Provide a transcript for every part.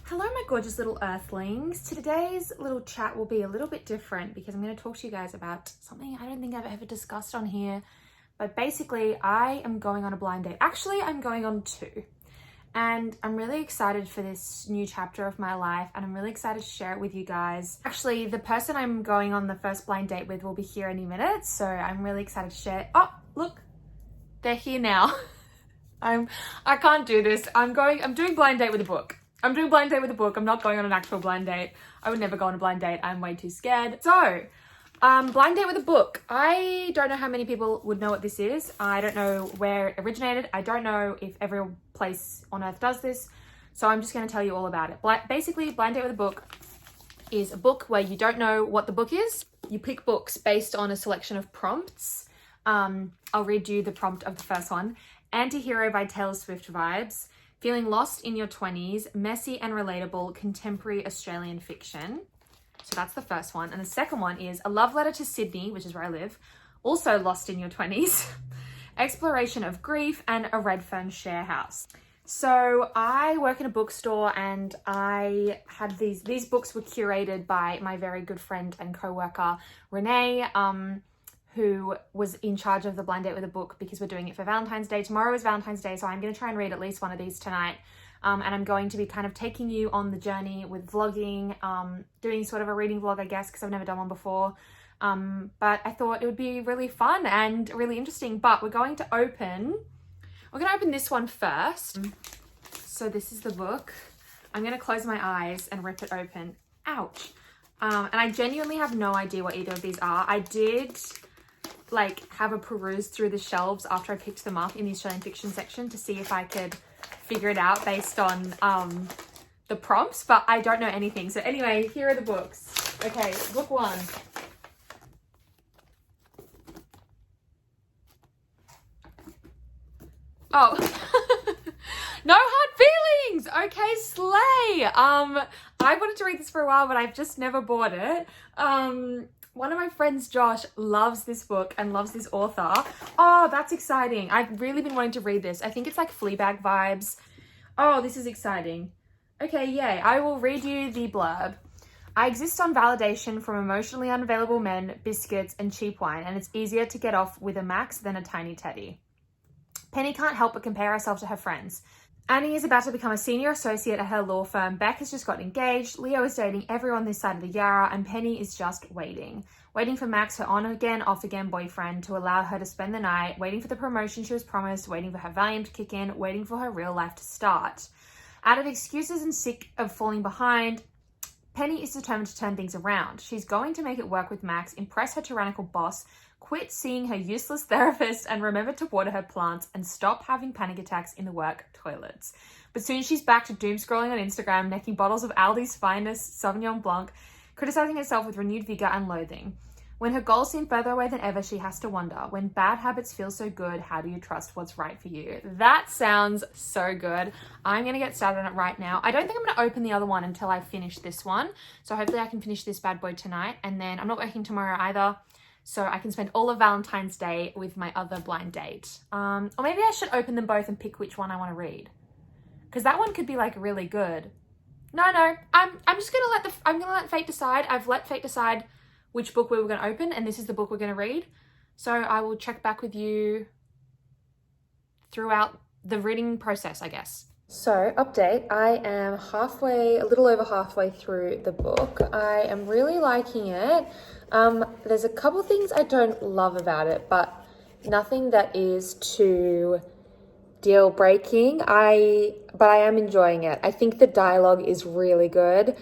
Hello my gorgeous little earthlings. Today's little chat will be a little bit different because I'm going to talk to you guys about something I don't think I've ever discussed on here. But basically I am going on a blind date. Actually, I'm going on two. And I'm really excited for this new chapter of my life and I'm really excited to share it with you guys. Actually, the person I'm going on the first blind date with will be here any minute. So I'm really excited to share. Oh, look, they're here now. I can't do this. I'm doing blind date with a book. I'm doing blind date with a book. I'm not going on an actual blind date. I would never go on a blind date. I'm way too scared. So, blind date with a book. I don't know how many people would know what this is. I don't know where it originated. I don't know if every place on earth does this. So I'm just going to tell you all about it. Basically, blind date with a book is a book where you don't know what the book is. You pick books based on a selection of prompts. I'll read you the prompt of the first one. Anti-hero by Taylor Swift vibes. Feeling lost in your 20s, messy and relatable contemporary Australian fiction. So that's the first one. And the second one is A Love Letter to Sydney, which is where I live, also lost in your 20s, exploration of grief, and a Redfern share house. So I work in a bookstore and I had these books were curated by my very good friend and co-worker, Renee, who was in charge of the blind date with a book because we're doing it for Valentine's Day. Tomorrow is Valentine's Day, so I'm going to try and read at least one of these tonight. And I'm going to be kind of taking you on the journey with vlogging, doing sort of a reading vlog, I guess, because I've never done one before. But I thought it would be really fun and really interesting. But we're going to open this one first. So this is the book. I'm going to close my eyes and rip it open. Ouch. And I genuinely have no idea what either of these are. I did have a peruse through the shelves after I picked them up in the Australian fiction section to see if I could figure it out based on the prompts, but I don't know anything. So anyway, here are the books. Okay, book one. Oh, No Hard Feelings. Okay, slay. I wanted to read this for a while, but I've just never bought it. One of my friends, Josh, loves this book and loves this author. Oh, that's exciting. I've really been wanting to read this. I think it's like Fleabag vibes. Oh, this is exciting. Okay, yay. I will read you the blurb. I exist on validation from emotionally unavailable men, biscuits, and cheap wine, and it's easier to get off with a Max than a tiny teddy. Penny can't help but compare herself to her friends. Annie is about to become a senior associate at her law firm. Beck has just got engaged. Leo is dating everyone this side of the Yarra, and Penny is just waiting for Max, her on-again, off-again boyfriend, to allow her to spend the night, waiting for the promotion she was promised, waiting for her Valium to kick in, waiting for her real life to start. Out of excuses and sick of falling behind, Penny is determined to turn things around. She's going to make it work with Max, impress her tyrannical boss, quit seeing her useless therapist, and remember to water her plants and stop having panic attacks in the work toilets. But soon she's back to doom scrolling on Instagram, necking bottles of Aldi's finest Sauvignon Blanc, criticizing herself with renewed vigor and loathing. When her goals seem further away than ever, she has to wonder, when bad habits feel so good, how do you trust what's right for you? That sounds so good. I'm going to get started on it right now. I don't think I'm going to open the other one until I finish this one. So hopefully I can finish this bad boy tonight. And then I'm not working tomorrow either. So I can spend all of Valentine's Day with my other blind date. Or maybe I should open them both and pick which one I want to read. Because that one could be really good. No, I'm just going to let fate decide. I've let fate decide which book we were going to open, and this is the book we're going to read. So I will check back with you throughout the reading process, I guess. So, update, I am a little over halfway through the book. I am really liking it. There's a couple things I don't love about it, but nothing that is too deal breaking. But I am enjoying it. I think the dialogue is really good.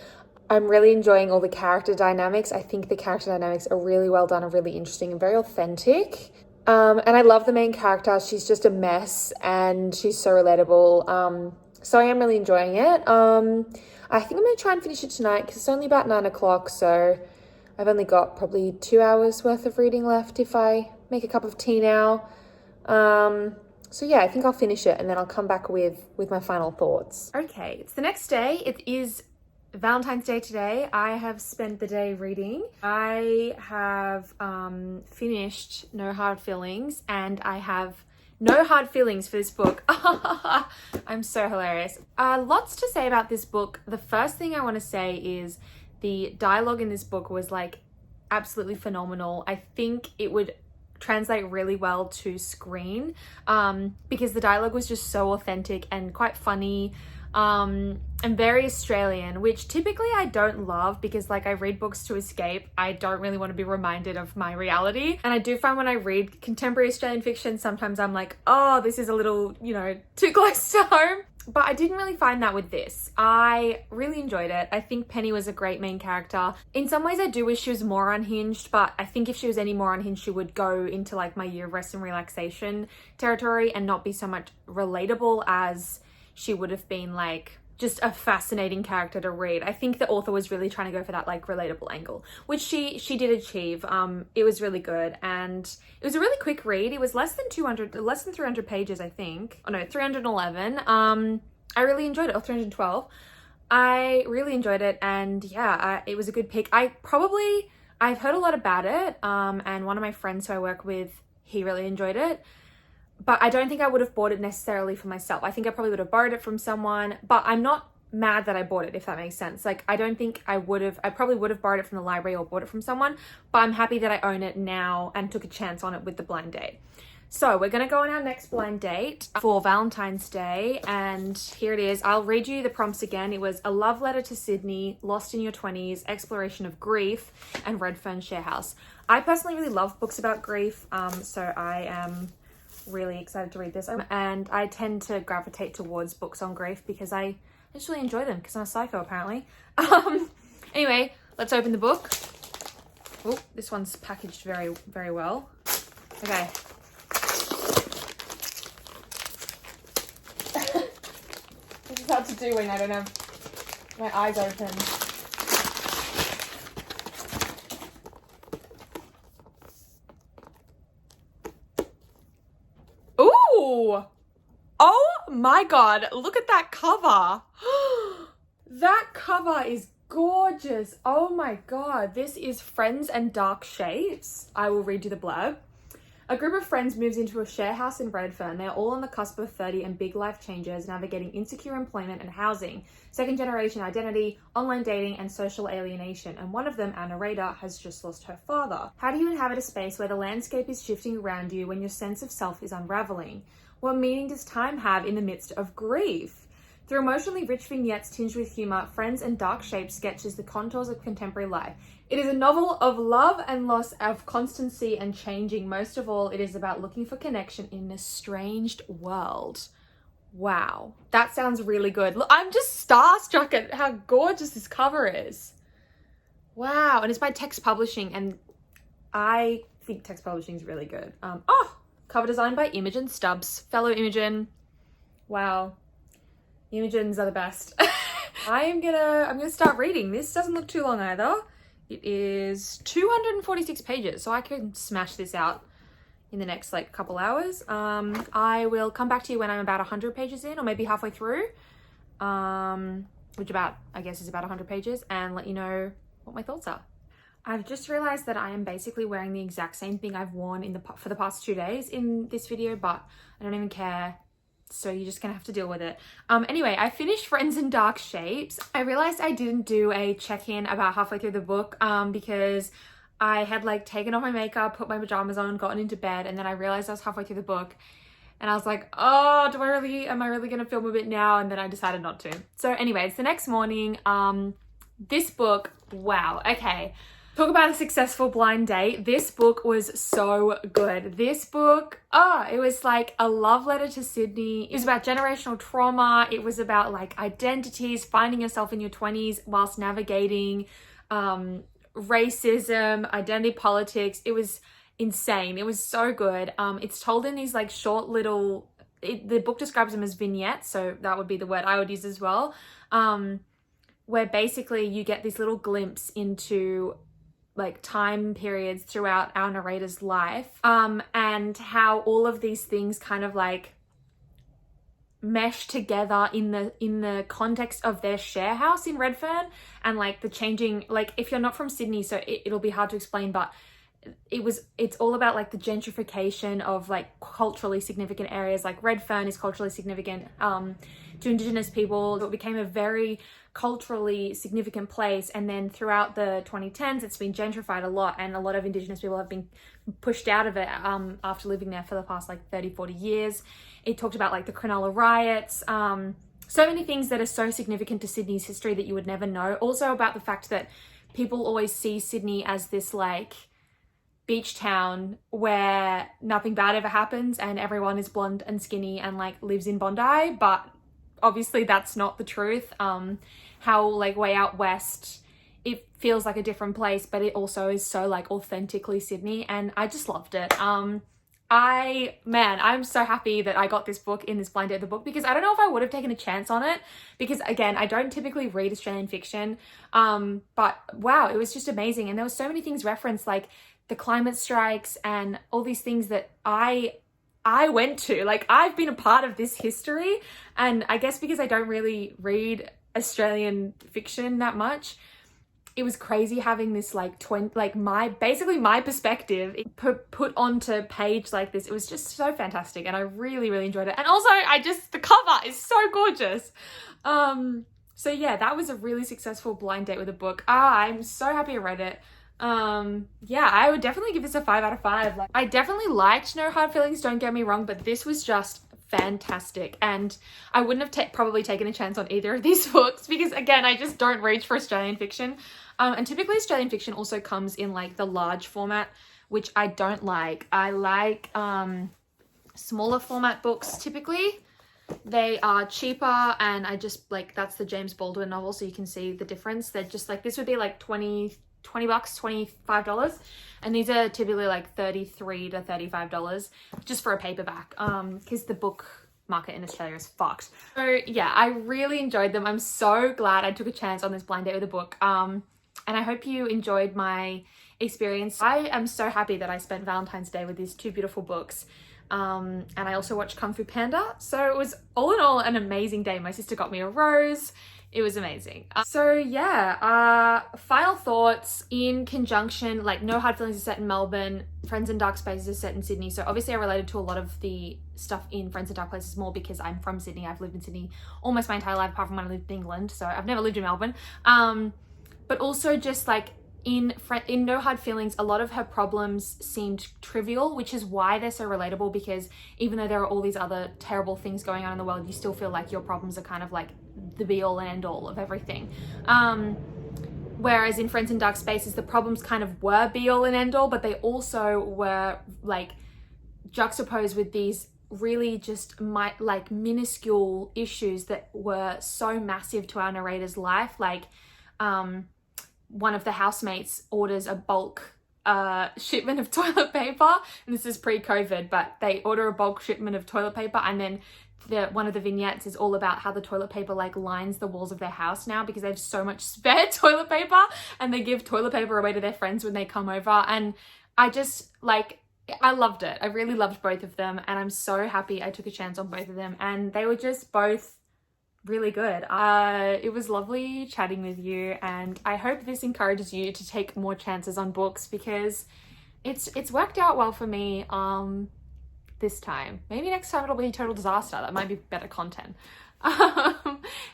I'm really enjoying all the character dynamics. I think the character dynamics are really well done and really interesting and very authentic. And I love the main character. She's just a mess and she's so relatable. So I am really enjoying it. I think I'm going to try and finish it tonight because it's only about 9 o'clock. So I've only got probably 2 hours worth of reading left if I make a cup of tea now. So yeah, I think I'll finish it and then I'll come back with my final thoughts. Okay, it's the next day. It is Valentine's Day today. I have spent the day reading. I have finished No Hard Feelings and I have No hard feelings for this book. I'm so hilarious. Lots to say about this book. The first thing I want to say is the dialogue in this book was like absolutely phenomenal. I think it would translate really well to screen because the dialogue was just so authentic and quite funny and very Australian, which typically I don't love because like I read books to escape. I don't really want to be reminded of my reality. And I do find when I read contemporary Australian fiction, sometimes I'm like, oh, this is a little, you know, too close to home. But I didn't really find that with this. I really enjoyed it. I think Penny was a great main character. In some ways I do wish she was more unhinged, but I think if she was any more unhinged, she would go into like my year of rest and relaxation territory and not be so much relatable as she would have been like just a fascinating character to read. I think the author was really trying to go for that like relatable angle, which she did achieve. It was really good and it was a really quick read. It was less than 300 pages, I think. Oh no, 311. I really enjoyed it, or 312. I really enjoyed it and yeah, it was a good pick. I've heard a lot about it and one of my friends who I work with, he really enjoyed it. But I don't think I would have bought it necessarily for myself. I think I probably would have borrowed it from someone, but I'm not mad that I bought it, if that makes sense. Like, I don't think I probably would have borrowed it from the library or bought it from someone, but I'm happy that I own it now and took a chance on it with the blind date. So we're gonna go on our next blind date for Valentine's Day, and here it is. I'll read you the prompts again. It was a love letter to Sydney, lost in your 20s, exploration of grief, and Redfern Sharehouse. I personally really love books about grief, so I am really excited to read this, and I tend to gravitate towards books on grief because I just really enjoy them because I'm a psycho apparently. Anyway, let's open the book. Oh, this one's packaged very, very well. Okay. This is hard to do when I don't have my eyes open. Oh my god, look at that cover. That cover is gorgeous. Oh my god, this is Friends and Dark Shapes. I will read you the blurb. A group of friends moves into a share house in Redfern. They're all on the cusp of 30 and big life changes, navigating insecure employment and housing, second generation identity, online dating, and social alienation. And one of them, our narrator, has just lost her father. How do you inhabit a space where the landscape is shifting around you when your sense of self is unraveling? What meaning does time have in the midst of grief? Through emotionally rich vignettes tinged with humor, Friends and Dark Shapes sketches the contours of contemporary life. It is a novel of love and loss, of constancy and changing. Most of all, it is about looking for connection in an estranged world. Wow, that sounds really good. Look, I'm just starstruck at how gorgeous this cover is. Wow, and it's by Text Publishing, and I think Text Publishing is really good. Cover design by Imogen Stubbs. Fellow Imogen. Wow. Imogens are the best. I'm gonna start reading. This doesn't look too long either. It is 246 pages, so I can smash this out in the next like couple hours. I will come back to you when I'm about 100 pages in, or maybe halfway through, which I guess is about 100 pages, and let you know what my thoughts are. I've just realized that I am basically wearing the exact same thing I've worn for the past 2 days in this video, but I don't even care. So you're just gonna have to deal with it. Anyway, I finished Friends in Dark Shapes. I realized I didn't do a check-in about halfway through the book because I had like taken off my makeup, put my pajamas on, gotten into bed, and then I realized I was halfway through the book and I was like, oh, am I really gonna film a bit now? And then I decided not to. So anyways, the next morning, this book, wow, okay. Talk about a successful blind date. This book was so good. This book, it was like a love letter to Sydney. It was about generational trauma. It was about like identities, finding yourself in your 20s whilst navigating racism, identity politics. It was insane. It was so good. It's told in these like short little, the book describes them as vignettes, so that would be the word I would use as well, where basically you get this little glimpse into like time periods throughout our narrator's life, and how all of these things kind of like mesh together in the context of their share house in Redfern, and like the changing, like if you're not from Sydney, so it'll be hard to explain, but it's all about like the gentrification of like culturally significant areas. Like Redfern is culturally significant to Indigenous people. It became a very culturally significant place, and then throughout the 2010s it's been gentrified a lot, and a lot of Indigenous people have been pushed out of it after living there for the past like 30-40 years. It talked about like the Cronulla riots, so many things that are so significant to Sydney's history that you would never know. Also about the fact that people always see Sydney as this like beach town where nothing bad ever happens and everyone is blonde and skinny and like lives in Bondi, but obviously that's not the truth. How like way out west it feels like a different place, but it also is so like authentically Sydney, and I just loved it. I'm so happy that I got this book in this blind date of the book, because I don't know if I would have taken a chance on it, because again, I don't typically read Australian fiction, but wow, it was just amazing. And there were so many things referenced, like the climate strikes and all these things that I went to. Like, I've been a part of this history, and I guess because I don't really read Australian fiction that much, it was crazy having this like basically my perspective put onto page like this. It was just so fantastic, and I really, really enjoyed it. And also the cover is so gorgeous. So yeah, that was a really successful blind date with a book. I'm so happy I read it. Yeah, I would definitely give this a 5 out of 5. Like, I definitely liked No Hard Feelings, don't get me wrong, but this was just fantastic, and I wouldn't have probably taken a chance on either of these books, because again, I just don't reach for Australian fiction, and typically Australian fiction also comes in like the large format, which I don't like. I like smaller format books. Typically they are cheaper, and I just like, that's the James Baldwin novel, so you can see the difference. They're just like, this would be like $20 bucks, $25, and these are typically like $33 to $35 just for a paperback, because the book market in Australia is fucked. So yeah, I really enjoyed them. I'm so glad I took a chance on this blind date with a book, and I hope you enjoyed my experience. I am so happy that I spent Valentine's Day with these two beautiful books, and I also watched Kung Fu Panda, so it was all in all an amazing day. My sister got me a rose. It was amazing. So yeah, final thoughts in conjunction, like No Hard Feelings is set in Melbourne, Friends in Dark Spaces is set in Sydney. So obviously I related to a lot of the stuff in Friends in Dark Places more because I'm from Sydney. I've lived in Sydney almost my entire life, apart from when I lived in England. So I've never lived in Melbourne. But also just like in No Hard Feelings, a lot of her problems seemed trivial, which is why they're so relatable, because even though there are all these other terrible things going on in the world, you still feel like your problems are kind of like the be all and end all of everything. Whereas in Friends in Dark Spaces, the problems kind of were be all and end all, but they also were like juxtaposed with these really just like minuscule issues that were so massive to our narrator's life. Like one of the housemates orders a bulk shipment of toilet paper, and this is pre-COVID, but they order a bulk shipment of toilet paper, and then one of the vignettes is all about how the toilet paper like lines the walls of their house now because they have so much spare toilet paper, and they give toilet paper away to their friends when they come over. And I just like, I loved it. I really loved both of them, and I'm so happy I took a chance on both of them, and they were just both really good. It was lovely chatting with you, and I hope this encourages you to take more chances on books, because it's worked out well for me this time. Maybe next time it'll be a total disaster. That might be better content.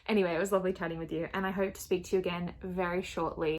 Anyway, it was lovely chatting with you, and I hope to speak to you again very shortly.